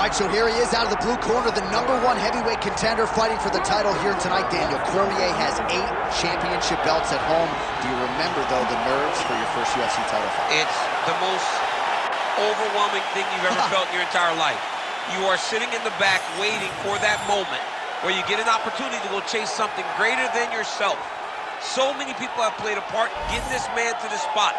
All right, so here he is out of the blue corner, the #1 heavyweight contender fighting for the title here tonight. Daniel Cormier has 8 championship belts at home. Do you remember, though, the nerves for your first UFC title fight? It's the most overwhelming thing you've ever felt in your entire life. You are sitting in the back waiting for that moment where you get an opportunity to go chase something greater than yourself. So many people have played a part in getting this man to the spot.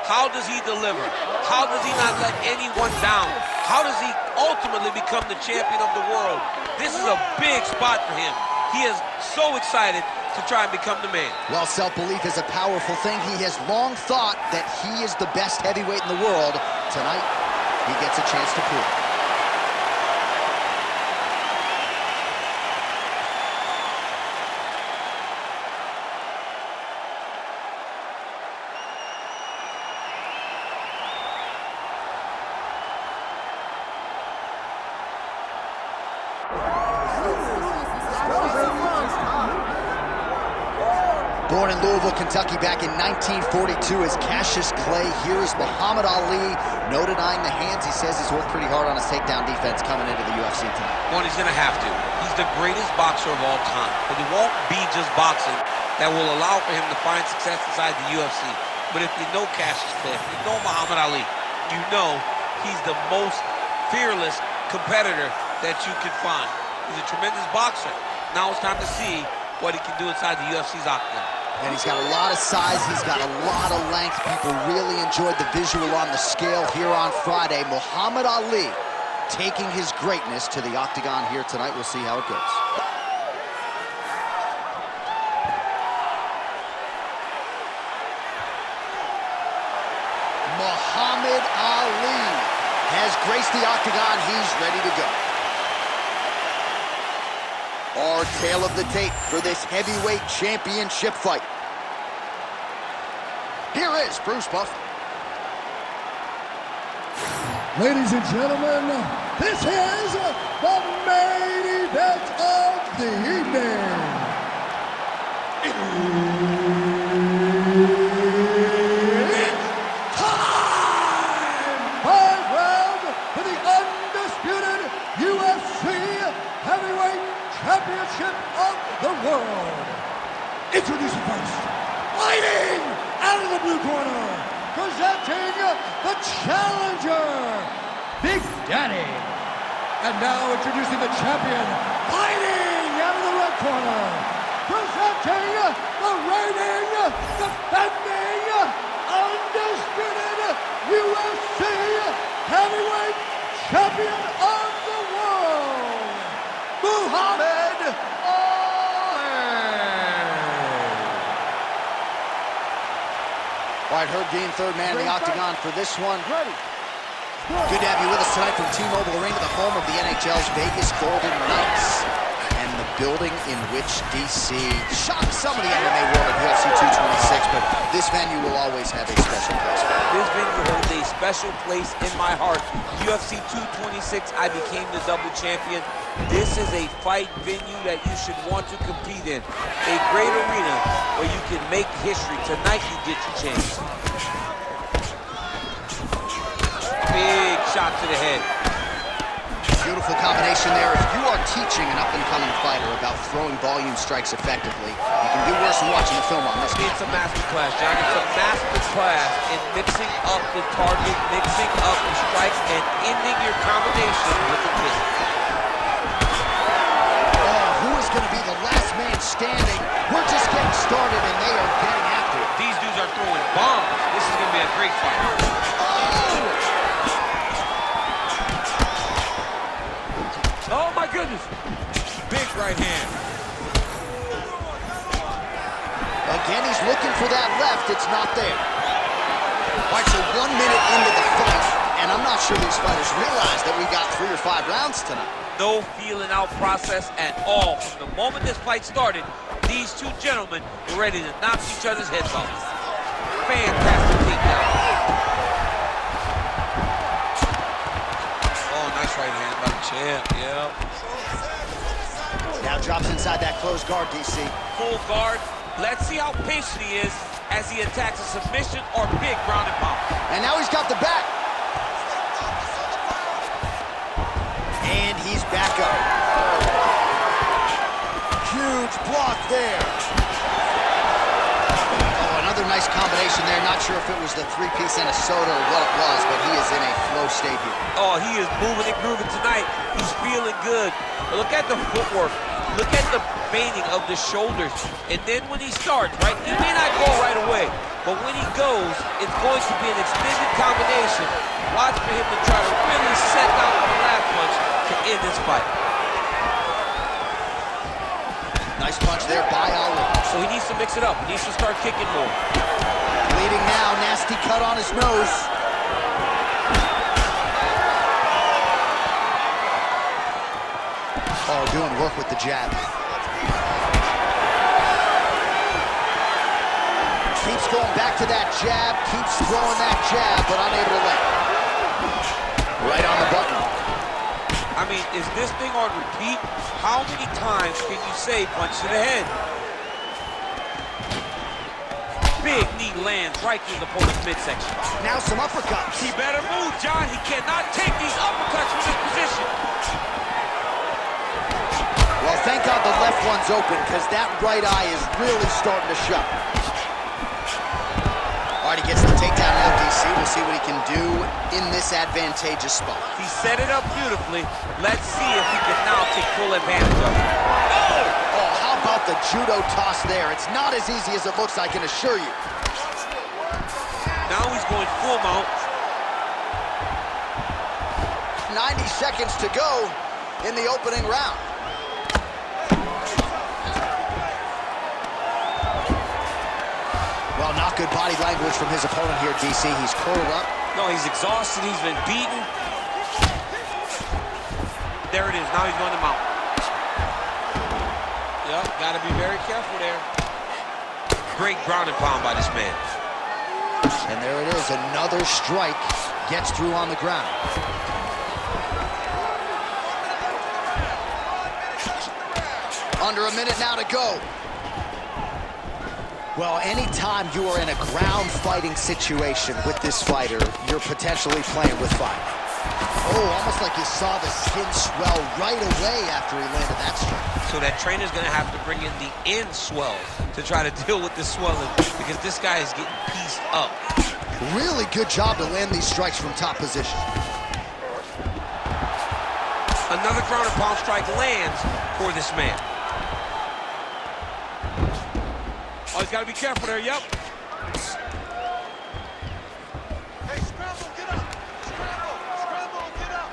How does he deliver? How does he not let anyone down? How does he ultimately become the champion of the world? This is a big spot for him. He is so excited to try and become the man. Well, self-belief is a powerful thing. He has long thought that he is the best heavyweight in the world. Tonight, he gets a chance to prove it. Born in Louisville, Kentucky back in 1942 as Cassius Clay, here is Muhammad Ali. No denying the hands. He says he's worked pretty hard on his takedown defense coming into the UFC tonight. Well, he's going to have to. He's the greatest boxer of all time. But it won't be just boxing that will allow for him to find success inside the UFC. But if you know Cassius Clay, if you know Muhammad Ali, you know he's the most fearless competitor that you can find. He's a tremendous boxer. Now it's time to see what he can do inside the UFC's octagon. And he's got a lot of size, he's got a lot of length. People really enjoyed the visual on the scale here on Friday. Muhammad Ali taking his greatness to the octagon here tonight. We'll see how it goes. Muhammad Ali has graced the octagon. He's ready to go. Our tale of the tape for this heavyweight championship fight. Here is Bruce Buff. Ladies and gentlemen, this is the main event of the evening. It's time! 5 rounds for the undisputed UFC heavyweight championship of the world. Introducing first, fighting out of the blue corner, presenting the challenger, Big Daddy. And now introducing the champion, fighting out of the red corner, presenting the reigning, defending, undisputed UFC heavyweight champion of the world, Muhammad Ali. All right, Herb Dean, third man in the octagon for this one. Good to have you with us tonight from T-Mobile Arena, the home of the NHL's Vegas Golden Knights, and the building in which DC shocked some of the MMA world at UFC 226, but this venue will always have a special place for me. This venue holds a special place in my heart. UFC 226, I became the double champion. This is a fight venue that you should want to compete in. A great arena where you can make history. Tonight you get your chance. Big shot to the head. Beautiful combination there. If you are teaching an up-and-coming fighter about throwing volume strikes effectively, you can do worse than watching the film on this. It's a master class, John. It's a master class in mixing up the target, mixing up the strikes, and ending your combination with a kick. Who is going to be the last man standing? We're just getting started, and they are getting after it. These dudes are throwing bombs. This is going to be a great fight. Oh, my goodness. Big right hand. Again, he's looking for that left. It's not there. All right, so 1 minute into the fight, and I'm not sure these fighters realize that we got 3 or 5 rounds tonight. No feeling out process at all. From the moment this fight started, these two gentlemen were ready to knock each other's heads off. Fantastic takedown. Oh, nice right hand by the champ, yeah. Now drops inside that closed guard, DC. Full guard. Let's see how patient he is as he attacks a submission or big ground and pound. And now he's got the back. there. Oh, another nice combination there. Not sure if it was the three-piece and a soda or what it was, but he is in a flow state here. Oh, he is moving and grooving tonight. He's feeling good. But look at the footwork. Look at the bending of the shoulders. And then when he starts, right, he may not go right away, but when he goes, it's going to be an extended combination. Watch for him to try to really set down the last punch to end this fight. Nice punch there by Ali. So he needs to mix it up. He needs to start kicking more. Bleeding now, nasty cut on his nose. Oh, doing work with the jab. Keeps going back to that jab, keeps throwing that jab, but unable to land. Right on the button. I mean, is this thing on repeat? How many times can you say punch to the head? Big knee lands right through the opponent's midsection. Now some uppercuts. He better move, John. He cannot take these uppercuts from this position. Well, thank God the left one's open, because that right eye is really starting to shut. All right, he gets the takedown now, DC. We'll see what he can do in this advantageous spot. He set it up beautifully. Let's see if he can now take full advantage of it. Oh, how about the judo toss there? It's not as easy as it looks, I can assure you. Now he's going full mount. 90 seconds to go in the opening round. Well, not good body language from his opponent here, DC. He's curled up. No, he's exhausted. He's been beaten. There it is. Now he's going to mount. Yep, got to be very careful there. Great ground and pound by this man. And there it is. Another strike gets through on the ground. Under a minute now to go. Well, anytime you are in a ground fighting situation with this fighter, you're potentially playing with fire. Oh, almost like you saw the skin swell right away after he landed that strike. So that trainer's going to have to bring in the end swell to try to deal with the swelling, because this guy is getting pieced up. Really good job to land these strikes from top position. Another ground and pound strike lands for this man. Oh, he's got to be careful there, yep. Hey, scramble, get up. Scramble, get up.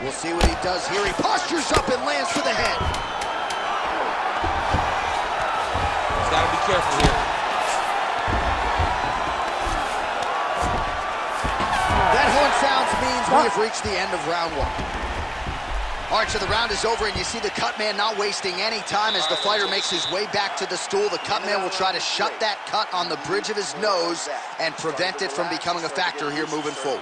We'll see what he does here. He postures up and lands to the head. He's got to be careful here. That horn sounds means we have reached the end of round one. All right, so the round is over, and you see the cut man not wasting any time as the fighter makes his way back to the stool. The cut man will try to shut that cut on the bridge of his nose and prevent it from becoming a factor here moving forward.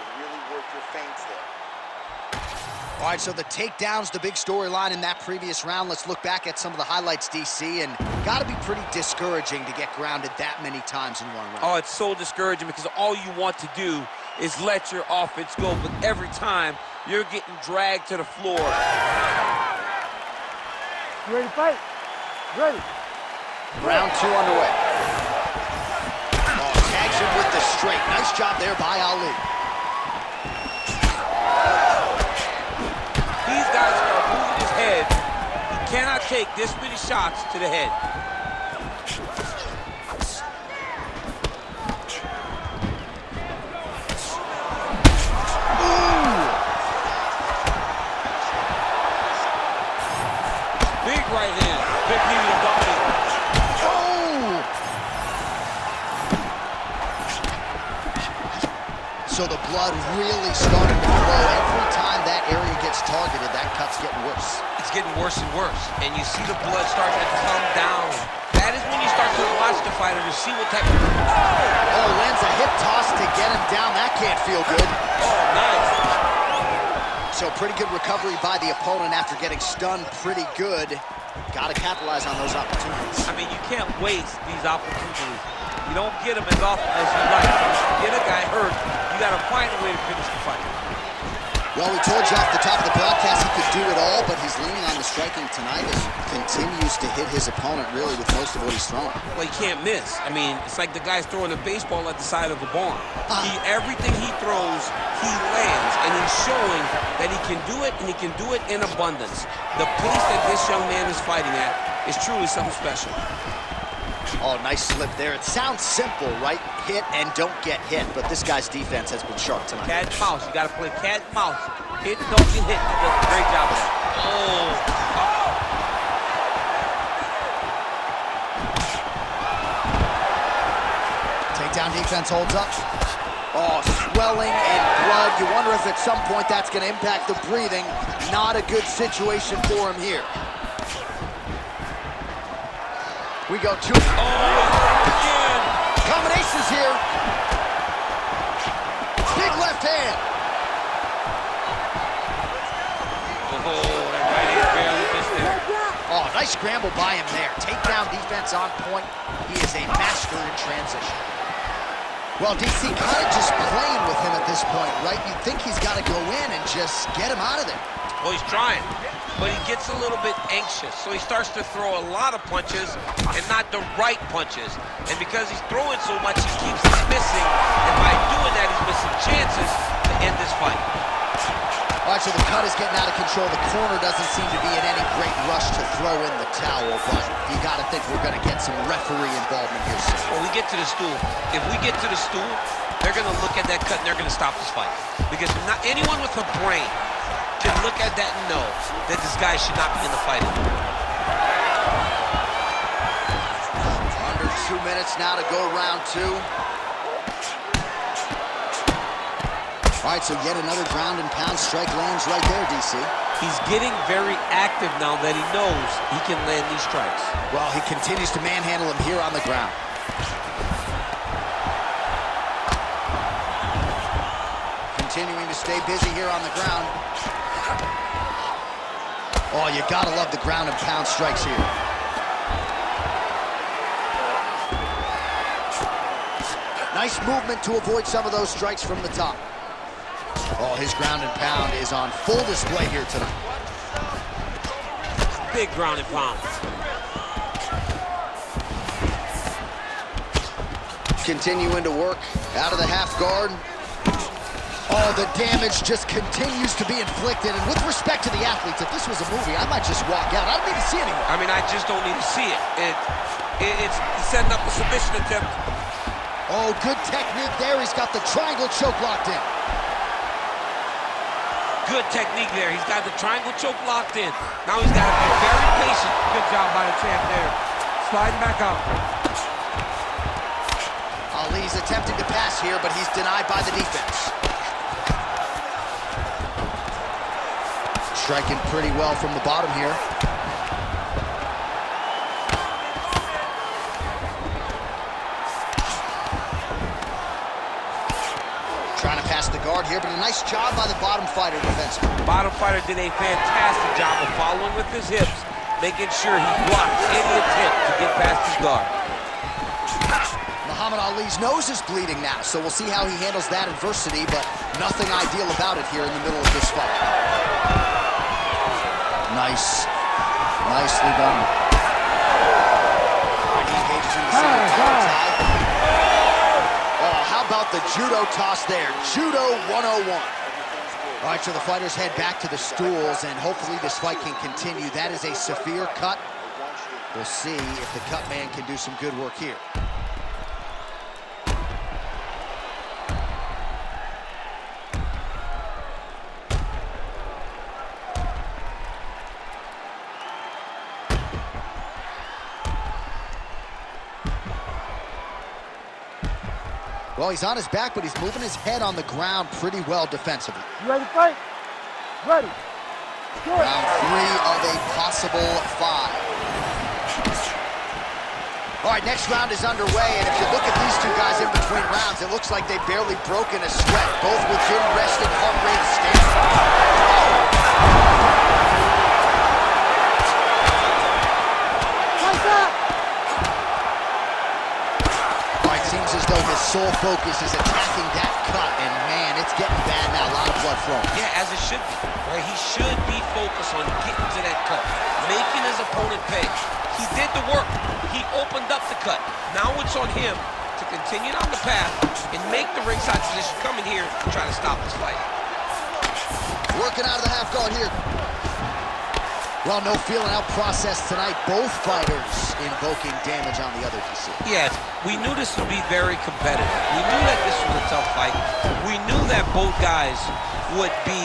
All right, so the takedown's the big storyline in that previous round. Let's look back at some of the highlights, DC, and got to be pretty discouraging to get grounded that many times in one round. Oh, it's so discouraging because all you want to do is let your offense go, but every time you're getting dragged to the floor. You ready to fight? Ready. Round two underway. Oh, tags him with the straight. Nice job there by Ali. These guys are moving his head. He cannot take this many shots to the head. Right hand, big knee to the body. Oh! So the blood really started to flow. Every time that area gets targeted, that cut's getting worse. It's getting worse and worse, and you see the blood starting to come down. That is when you start to watch the fighter to see what type of... Oh, lands a hip toss to get him down. That can't feel good. Oh, nice. So pretty good recovery by the opponent after getting stunned pretty good. Got to capitalize on those opportunities. I mean, you can't waste these opportunities. You don't get them as often as you like. If you get a guy hurt, you got to find a way to finish the fight. Well, we told you off the top of the broadcast he could do it all, but he's leaning on the striking tonight as he continues to hit his opponent really with most of what he's throwing. Well, he can't miss. I mean, it's like the guy's throwing a baseball at the side of a barn. Everything he throws, he lands, and he's showing that he can do it, and he can do it in abundance. The pace that this young man is fighting at is truly something special. Oh, nice slip there. It sounds simple, right? Hit and don't get hit, but this guy's defense has been sharp tonight. Cat and mouse. You got to play cat and mouse. Hit, don't get hit. He does a great job of that. Takedown defense holds up. Oh, swelling and blood. You wonder if at some point that's going to impact the breathing. Not a good situation for him here. We go to... Again. Combinations here. Big left hand. That right hand barely missed there. Oh, nice scramble by him there. Takedown defense on point. He is a master in transition. Well, DC kind of just playing with him at this point, right? You'd think he's got to go in and just get him out of there. Well, he's trying, but he gets a little bit anxious, so he starts to throw a lot of punches and not the right punches. And because he's throwing so much, he keeps missing, and by doing that, he's missing chances to end this fight. All right, so the cut is getting out of control. The corner doesn't seem to be in any great rush to throw in the towel, but you got to think we're going to get some referee involvement here soon. When we get to the stool, if we get to the stool, they're going to look at that cut and they're going to stop this fight. Because not anyone with a brain can look at that and know that this guy should not be in the fight anymore. Under 2 minutes now to go round two. All right, so yet another ground and pound strike lands right there, DC. He's getting very active now that he knows he can land these strikes. Well, he continues to manhandle him here on the ground. Continuing to stay busy here on the ground. Oh, you gotta love the ground and pound strikes here. Nice movement to avoid some of those strikes from the top. Oh, his ground and pound is on full display here tonight. Big ground and pound. Continuing to work out of the half guard. Oh, the damage just continues to be inflicted. And with respect to the athletes, if this was a movie, I might just walk out. I don't need to see anymore. I mean, I just don't need to see it. It's setting up a submission attempt. Oh, good technique there. He's got the triangle choke locked in. Good technique there. He's got the triangle choke locked in. Now he's got to be very patient. Good job by the champ there. Sliding back out. Ali's attempting to pass here, but he's denied by the defense. Striking pretty well from the bottom here. Trying to pass the guard here, but a nice job by the bottom fighter defensively. Bottom fighter did a fantastic job of following with his hips, making sure he blocked any attempt to get past his guard. Muhammad Ali's nose is bleeding now, so we'll see how he handles that adversity, but nothing ideal about it here in the middle of this fight. Nice. Nicely done. He engages in the single tie. Oh, how about the judo toss there? Judo 101. All right, so the fighters head back to the stools, and hopefully this fight can continue. That is a severe cut. We'll see if the cut man can do some good work here. Well, he's on his back, but he's moving his head on the ground pretty well defensively. You ready to fight? Ready. Good. Round 3 of a possible 5. All right, next round is underway, and if you look at these two guys in between rounds, it looks like they've barely broken a sweat, both within resting heart rate standards. All right, seems as though his sole focus is attacking that cut, and man, it's getting bad now. A lot of blood flowing. Yeah, as it should be. Right? He should be focused on getting to that cut, making his opponent pay. He did the work. He opened up the cut. Now it's on him to continue down the path and make the ringside position, come in here and try to stop this fight. Working out of the half guard here. Well, no feeling out process tonight. Both fighters invoking damage on the other, DC. Yes, we knew this would be very competitive. We knew that this was a tough fight. We knew that both guys would be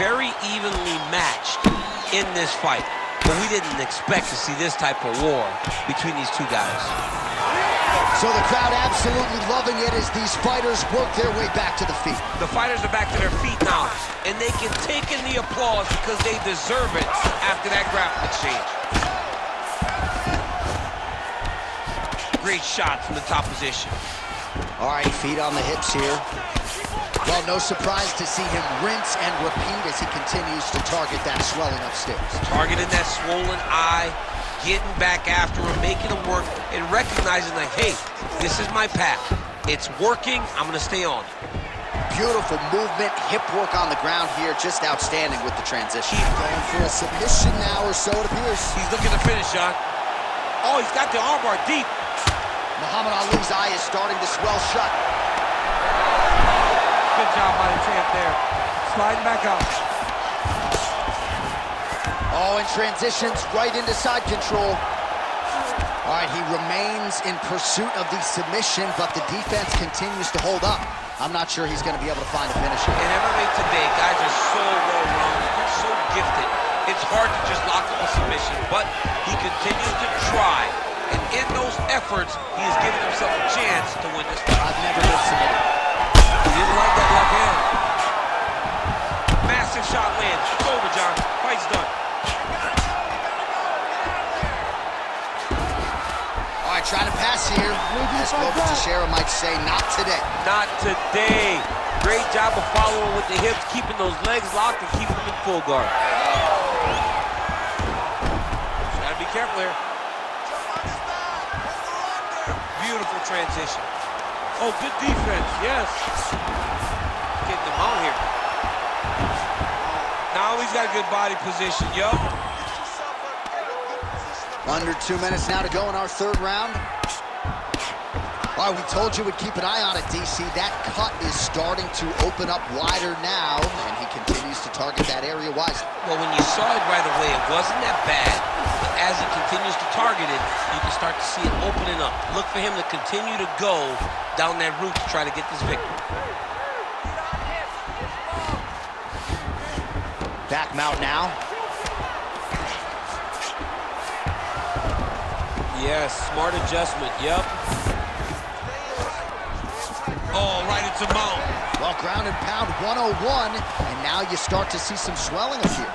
very evenly matched in this fight. But we didn't expect to see this type of war between these two guys. So the crowd absolutely loving it as these fighters work their way back to the feet. The fighters are back to their feet now, and they can take in the applause because they deserve it after that grappling exchange. Great shot from the top position. All right, feet on the hips here. Well, no surprise to see him rinse and repeat as he continues to target that swelling upstairs. Targeting that swollen eye, getting back after him, making him work, and recognizing like, hey, this is my path. It's working, I'm gonna stay on it. Beautiful movement, hip work on the ground here, just outstanding with the transition. He's going for a submission now, or so it appears. He's looking to finish, John. Oh, he's got the armbar deep. Muhammad Ali's eye is starting to swell shut. Good job by the champ there. Sliding back out. Oh, and transitions right into side control. All right, he remains in pursuit of the submission, but the defense continues to hold up. I'm not sure he's going to be able to find a finisher. In MMA today, guys are so well-rounded. They're so gifted. It's hard to just lock up a submission, but he continues to try. And in those efforts, he is giving himself a chance to win this fight. I've never been submitted. He didn't like that left hand. Massive shot lands. It's over, John. Fight's done. All right, trying to pass here. As Glover Teixeira might say, not today. Not today. Great job of following with the hips, keeping those legs locked and keeping them in full guard. Gotta be careful here. Beautiful transition. Oh, good defense, yes. Getting them out here. Now he's got a good body position, yo. Under 2 minutes now to go in our third round. All right, we told you we'd keep an eye on it, DC. That cut is starting to open up wider now, and he continues to target that area wisely. Well, when you saw it right away, it wasn't that bad. But as he continues to target it, you can start to see it opening up. Look for him to continue to go down that route to try to get this victory. Back mount now. Yes, smart adjustment, yep. Oh, right into mount. Well, ground and pound 101, and now you start to see some swelling appear.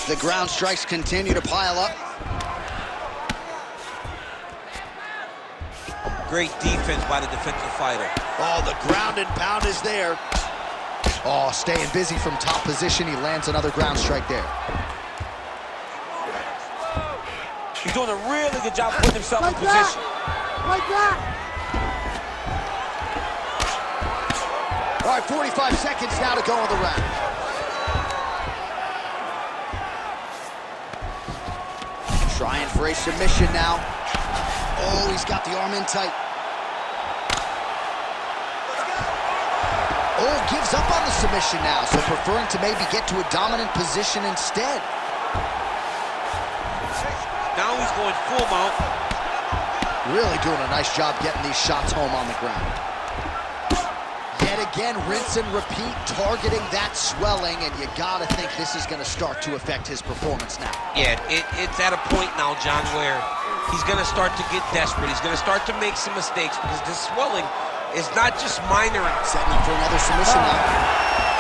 The ground strikes continue to pile up. Great defense by the defensive fighter. Oh, the ground and pound is there. Oh, staying busy from top position. He lands another ground strike there. He's doing a really good job putting himself in position. Like that. All right, 45 seconds now to go in the round. Trying for a submission now. Oh, he's got the arm in tight. Oh, gives up on the submission now, so preferring to maybe get to a dominant position instead. Now he's going full mount. Really doing a nice job getting these shots home on the ground. Yet again, rinse and repeat, targeting that swelling, and you gotta think this is gonna start to affect his performance now. Yeah, it's at a point now, John, where he's gonna start to get desperate. He's gonna start to make some mistakes because this swelling is not just minor. Setting up for another submission now.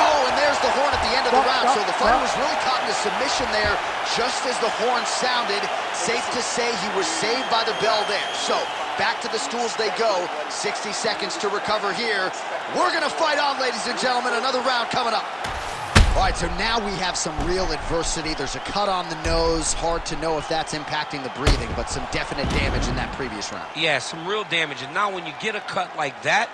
Oh, and there's the horn at the end of the round, so the fighter was really caught in a submission there just as the horn sounded. Safe to say he was saved by the bell there. So, back to the stools they go. 60 seconds to recover here. We're gonna fight on, ladies and gentlemen. Another round coming up. All right, so now we have some real adversity. There's a cut on the nose. Hard to know if that's impacting the breathing, but some definite damage in that previous round. Yeah, some real damage. And now when you get a cut like that,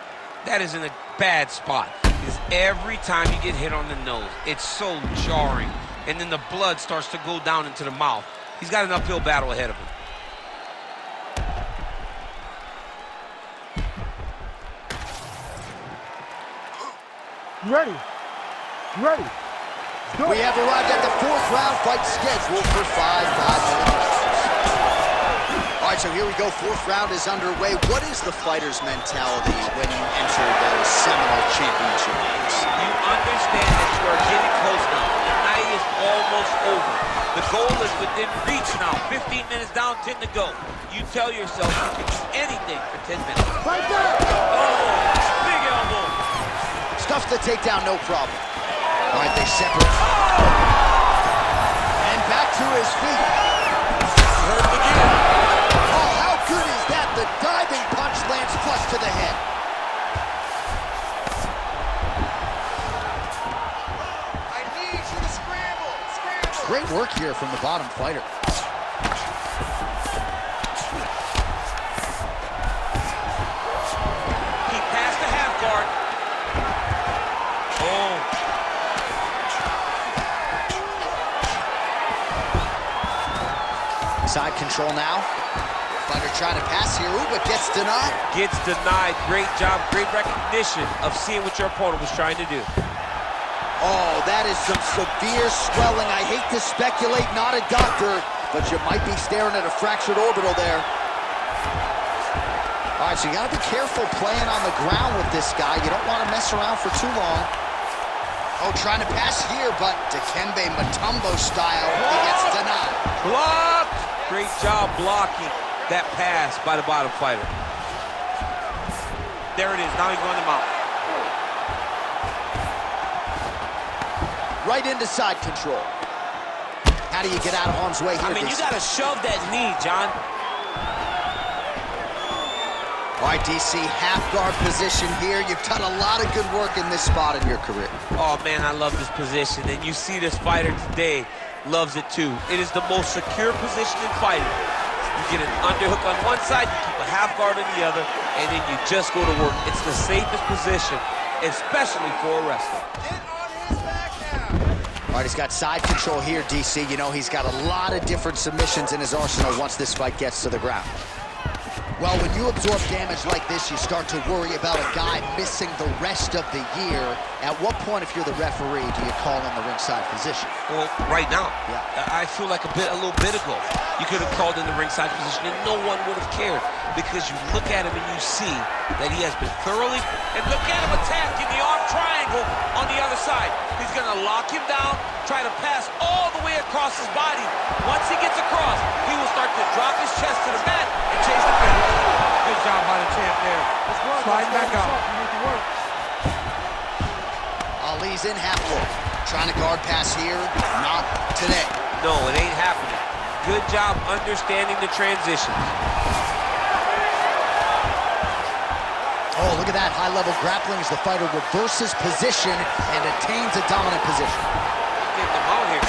that is in a bad spot. Because every time you get hit on the nose, it's so jarring. And then the blood starts to go down into the mouth. He's got an uphill battle ahead of him. Ready. Ready. Go. We have arrived at the 4th round fight scheduled for 5 5-minute rounds. All right, so here we go. 4th round is underway. What is the fighter's mentality when you enter those seminal championship rounds? You understand that you are getting close now. The night is almost over. The goal is within reach now. 15 minutes down, 10 to go. You tell yourself you can do anything for 10 minutes. Right there. Oh, big elbow. Stuffs the takedown, no problem. All right, they separate. And back to his feet. Hurt again. Oh, how good is that? The diving punch lands flush to the head. I need you to scramble. Scramble. Great work here from the bottom fighter. He passed the half guard. Oh. Side control now. Fighter trying to pass here, but gets denied. Gets denied. Great job, great recognition of seeing what your opponent was trying to do. Oh, that is some severe swelling. I hate to speculate, not a doctor, but you might be staring at a fractured orbital there. All right, so you gotta be careful playing on the ground with this guy. You don't want to mess around for too long. Oh, trying to pass here, but Dikembe Mutombo style, he gets denied. Blocked! Great job blocking that pass by the bottom fighter. There it is. Now he's going to mount. Right into side control. How do you get out of harm's way here? I mean, you got to shove that knee, John. All right, DC, half guard position here. You've done a lot of good work in this spot in your career. Oh, man, I love this position. And you see this fighter today loves it, too. It is the most secure position in fighting. You get an underhook on one side, you keep a half guard on the other, and then you just go to work. It's the safest position, especially for a wrestler. Get on his back now. All right, he's got side control here, DC. You know, he's got a lot of different submissions in his arsenal once this fight gets to the ground. Well, when you absorb damage like this, you start to worry about a guy missing the rest of the year. At what point, if you're the referee, do you call in the ringside position? Well, right now, Yeah. I feel like a little bit ago, you could have called in the ringside position and no one would have cared, because you look at him and you see that he has been thoroughly, and look at him attacking the arm triangle on the other side. He's gonna lock him down, try to pass all the way across his body. Once he gets across, he will start to drop his chest to the mat and chase the finish. Good job by the champ there. Sliding back out. You need to work. Ali's in half guard. Trying to guard pass here. Not today. No, it ain't happening. Good job understanding the transitions. Oh, look at that high-level grappling as the fighter reverses position and attains a dominant position. Get them out here.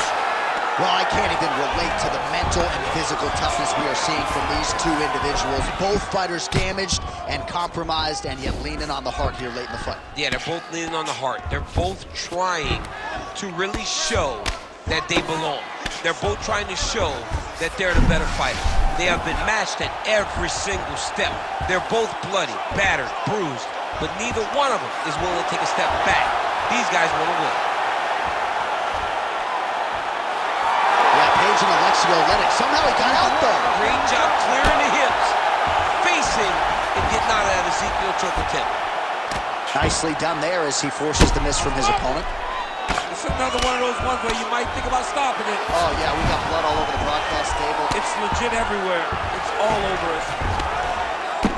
Well, I can't even relate to the mental and physical toughness we are seeing from these two individuals. Both fighters damaged and compromised, and yet leaning on the heart here late in the fight. Yeah, they're both leaning on the heart. They're both trying to really show that they belong. They're both trying to show that they're the better fighter. They have been matched at every single step. They're both bloody, battered, bruised, but neither one of them is willing to take a step back. These guys want to win. Yeah, Page and Alexio Olenek. Somehow he got out, though. Great job clearing the hips, facing, and getting out of that Ezekiel choke attempt. Nicely done there as he forces the miss from his opponent. It's another one of those ones where you might think about stopping it. Oh, yeah, we got blood all over the broadcast table. It's legit everywhere. It's all over us.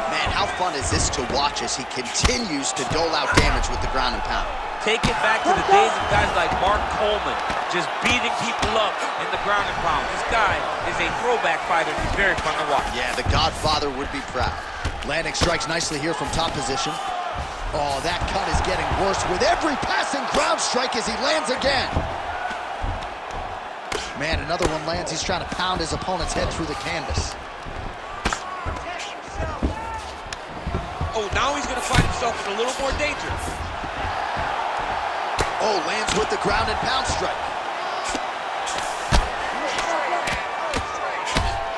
Man, how fun is this to watch as he continues to dole out damage with the ground and pound? Take it back to the days of guys like Mark Coleman, just beating people up in the ground and pound. This guy is a throwback fighter. He's very fun to watch. Yeah, the Godfather would be proud. Landing strikes nicely here from top position. Oh, that cut is getting worse with every passing ground strike as he lands again. Man, another one lands. He's trying to pound his opponent's head through the canvas. Oh, now he's going to find himself in a little more danger. Oh, lands with the ground and pound strike.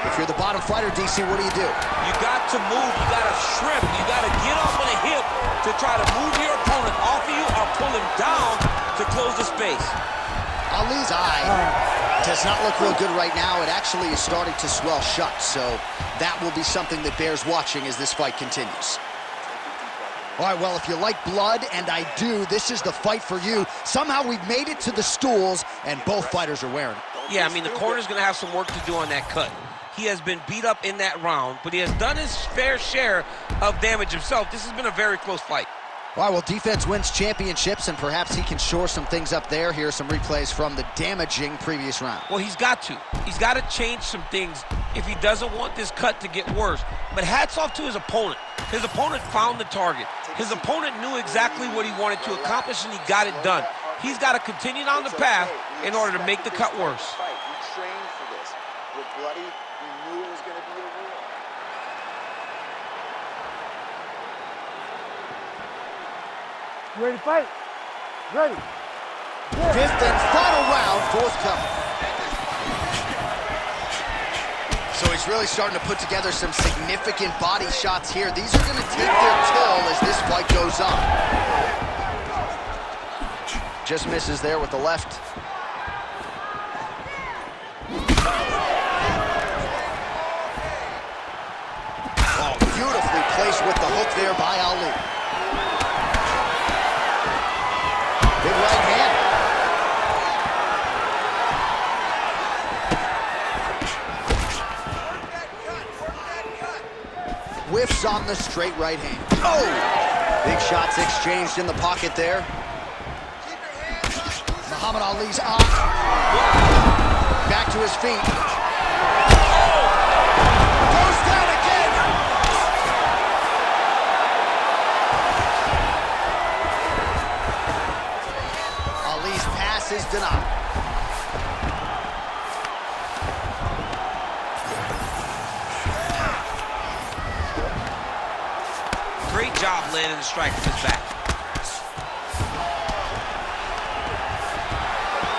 If you're the bottom fighter, DC, what do? You got to move, you got to shrimp, you got to get off on a hip to try to move your opponent off of you or pull him down to close the space. Ali's eye does not look real good right now. It actually is starting to swell shut, so that will be something that bears watching as this fight continues. All right, well, if you like blood, and I do, this is the fight for you. Somehow we've made it to the stools, and both fighters are wearing it. Yeah, I mean, the corner's going to have some work to do on that cut. He has been beat up in that round, but he has done his fair share of damage himself. This has been a very close fight. All right, well, defense wins championships, and perhaps he can shore some things up there. Here are some replays from the damaging previous round. Well, he's got to. He's got to change some things if he doesn't want this cut to get worse. But hats off to his opponent. His opponent found the target. His opponent knew exactly what he wanted to accomplish, and he got it done. He's got to continue down the path in order to make the cut worse. We trained for this. We're bloody. We knew it was going to be a war. You ready to fight? Ready. Fifth and final round, forthcoming. So he's really starting to put together some significant body shots here. These are going to take their toll as this fight goes on. Just misses there with the left. Oh, beautifully placed with the hook there by Ali. Big right hand. Whiffs on the straight right hand. Oh! Big shots exchanged in the pocket there. Muhammad Ali's on. Back to his feet. Goes down again. Ali's pass is denied. Great job landing the strike from his back.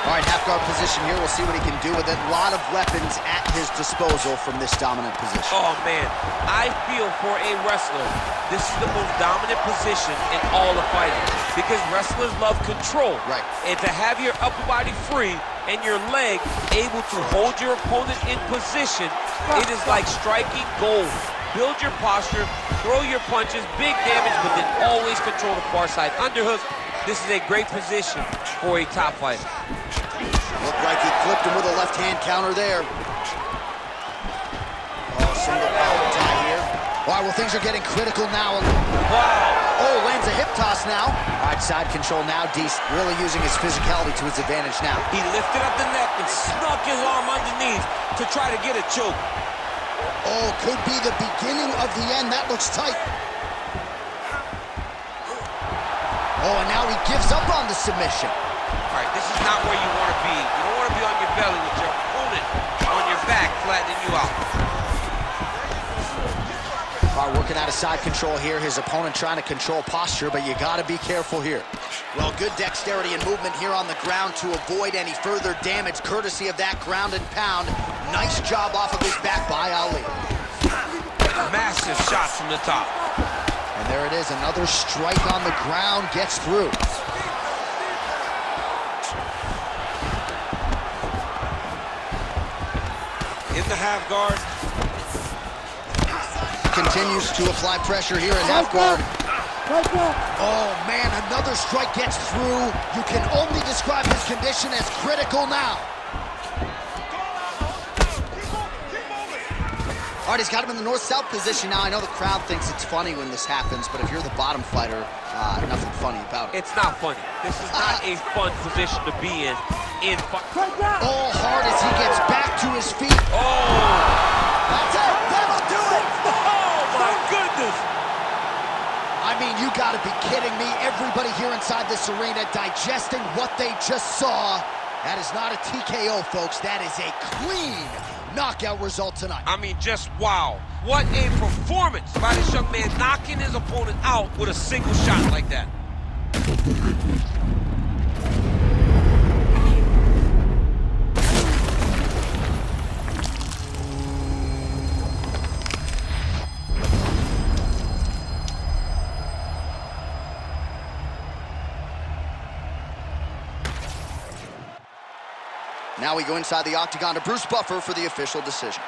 All right, half guard position here. We'll see what he can do with it. A lot of weapons at his disposal from this dominant position. Oh, man. I feel for a wrestler, this is the most dominant position in all of fighting because wrestlers love control. Right. And to have your upper body free and your leg able to hold your opponent in position, it is like striking gold. Build your posture, throw your punches, big damage, but then always control the far side. Underhook, this is a great position for a top fighter. Looked like he clipped him with a left-hand counter there. Oh, single power tie here. All right, well, things are getting critical now. Wow. Oh, lands a hip toss now. All right, side control now. Deese really using his physicality to his advantage now. He lifted up the neck and snuck his arm underneath to try to get a choke. Oh, could be the beginning of the end. That looks tight. Oh, and now he gives up on the submission. All right, this is not where you want to be. You don't want to be on your belly with your opponent on your back, flattening you out. All right, working out of side control here. His opponent trying to control posture, but you got to be careful here. Well, good dexterity and movement here on the ground to avoid any further damage, courtesy of that ground and pound. Nice job off of his back by Ali. Massive shots from the top. And there it is, another strike on the ground, gets through. In the half guard. Continues to apply pressure here in half guard. Oh, man, another strike gets through. You can only describe his condition as critical now. All right, he's got him in the north-south position now. I know the crowd thinks it's funny when this happens, but if you're the bottom fighter, nothing funny about it. It's not funny. This is not a fun position to be in fight. Oh, hard as he gets back to his feet. Oh! That's it. That'll do it. Oh, my goodness! I mean, you got to be kidding me? Everybody here inside this arena digesting what they just saw. That is not a TKO, folks. That is a clean knockout result tonight. I mean, just wow. What a performance by this young man, knocking his opponent out with a single shot like that. Now we go inside the octagon to Bruce Buffer for the official decision.